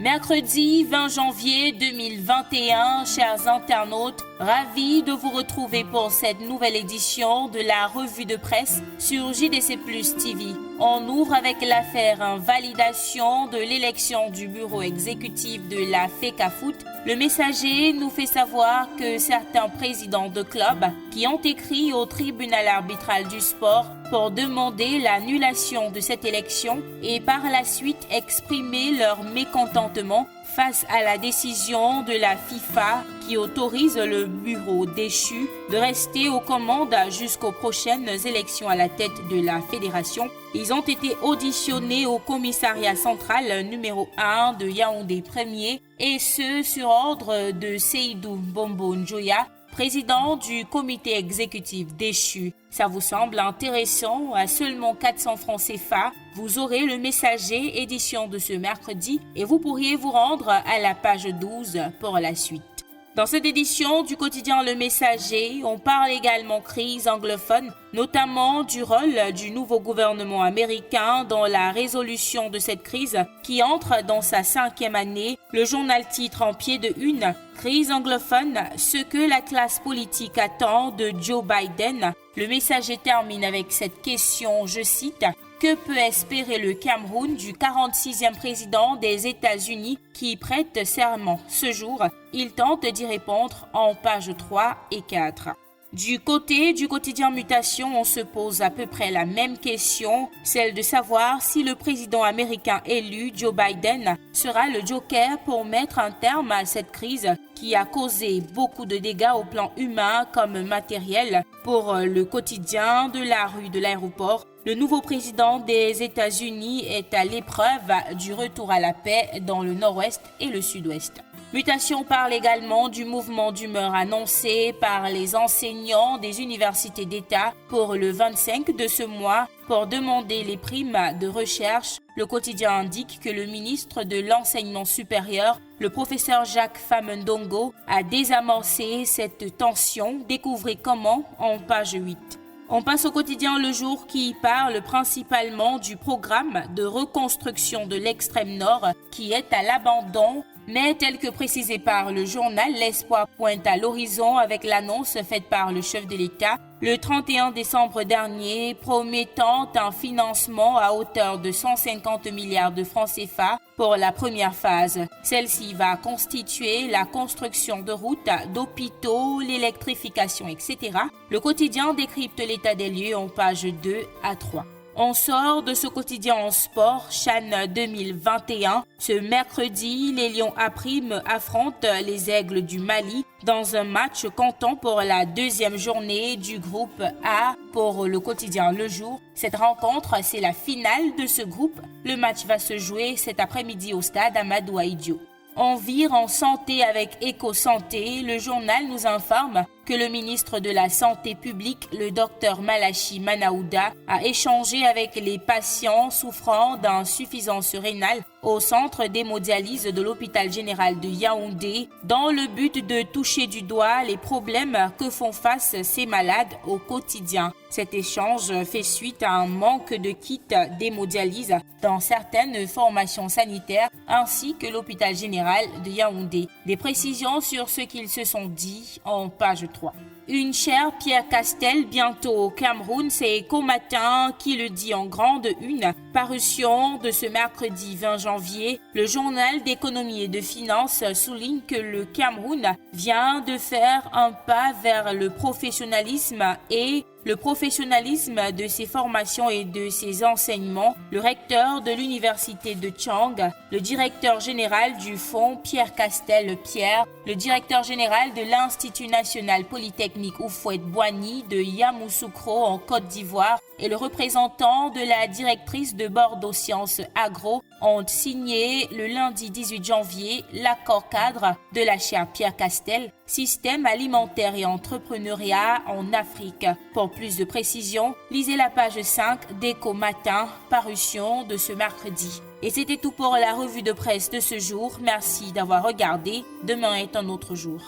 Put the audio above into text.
Mercredi 20 janvier 2021, chers internautes, ravis de vous retrouver pour cette nouvelle édition de la revue de presse sur JDC Plus TV. On ouvre avec l'affaire invalidation de l'élection du bureau exécutif de la FECAFOOT. Le Messager nous fait savoir que certains présidents de clubs qui ont écrit au tribunal arbitral du sport pour demander l'annulation de cette élection et par la suite exprimer leur mécontentement face à la décision de la FIFA qui autorise le bureau déchu de rester aux commandes jusqu'aux prochaines élections à la tête de la fédération. Ils ont été auditionnés au commissariat central numéro 1 de Yaoundé 1er et ce sur ordre de Seydou Bombo Njoya, président du comité exécutif déchu. Ça vous semble intéressant? À seulement 400 francs CFA, vous aurez le Messager édition de ce mercredi et vous pourriez vous rendre à la page 12 pour la suite. Dans cette édition du quotidien Le Messager, on parle également crise anglophone, notamment du rôle du nouveau gouvernement américain dans la résolution de cette crise qui entre dans sa 5e année. Le journal titre en pied de une « Crise anglophone, ce que la classe politique attend de Joe Biden ». Le Messager termine avec cette question, je cite, « Que peut espérer le Cameroun du 46e président des États-Unis qui prête serment ce jour ?» Il tente d'y répondre en pages 3 et 4. Du côté du quotidien Mutation, on se pose à peu près la même question, celle de savoir si le président américain élu, Joe Biden, sera le joker pour mettre un terme à cette crise qui a causé beaucoup de dégâts au plan humain comme matériel. Pour le quotidien de la rue de l'aéroport, le nouveau président des États-Unis est à l'épreuve du retour à la paix dans le nord-ouest et le sud-ouest. Mutation parle également du mouvement d'humeur annoncé par les enseignants des universités d'État pour le 25 de ce mois pour demander les primes de recherche. Le quotidien indique que le ministre de l'Enseignement supérieur, le professeur Jacques Famendongo, a désamorcé cette tension. Découvrez comment en page 8. On passe au quotidien Le Jour qui parle principalement du programme de reconstruction de l'extrême nord qui est à l'abandon. Mais tel que précisé par le journal, l'espoir pointe à l'horizon avec l'annonce faite par le chef de l'État le 31 décembre dernier, promettant un financement à hauteur de 150 milliards de francs CFA pour la première phase. Celle-ci va constituer la construction de routes, d'hôpitaux, l'électrification, etc. Le quotidien décrypte l'état des lieux en pages 2 à 3. On sort de ce quotidien en sport, CHAN 2021. Ce mercredi, les Lions A' affrontent les Aigles du Mali dans un match comptant pour la 2e journée du groupe A pour le quotidien Le Jour. Cette rencontre, c'est la finale de ce groupe. Le match va se jouer cet après-midi au stade Amadou Ahidjo. On vire en santé avec Éco-Santé. Le journal nous informe que le ministre de la Santé publique, le docteur Malachi Manaouda, a échangé avec les patients souffrant d'insuffisance rénale au centre d'hémodialyse de l'hôpital général de Yaoundé dans le but de toucher du doigt les problèmes que font face ces malades au quotidien. Cet échange fait suite à un manque de kits d'hémodialyse dans certaines formations sanitaires ainsi que l'hôpital général de Yaoundé. Des précisions sur ce qu'ils se sont dit en page 3. Une chère Pierre Castel, bientôt au Cameroun, c'est Eco Matin qui le dit en grande une. Parution de ce mercredi 20 janvier, le journal d'économie et de finances souligne que le Cameroun vient de faire un pas vers le professionnalisme et le professionnalisme de ses formations et de ses enseignements. Le recteur de l'université de Chang, le directeur général du fonds Pierre Castel-Pierre, le directeur général de l'Institut national polytechnique Houphouët-Boigny de Yamoussoukro en Côte d'Ivoire et le représentant de la directrice de Bordeaux Sciences Agro ont signé le lundi 18 janvier l'accord cadre de la chaire Pierre Castel, système alimentaire et entrepreneuriat en Afrique. Pour plus de précisions, lisez la page 5 d'Eco Matin, parution de ce mercredi. Et c'était tout pour la revue de presse de ce jour. Merci d'avoir regardé. Demain est un autre jour.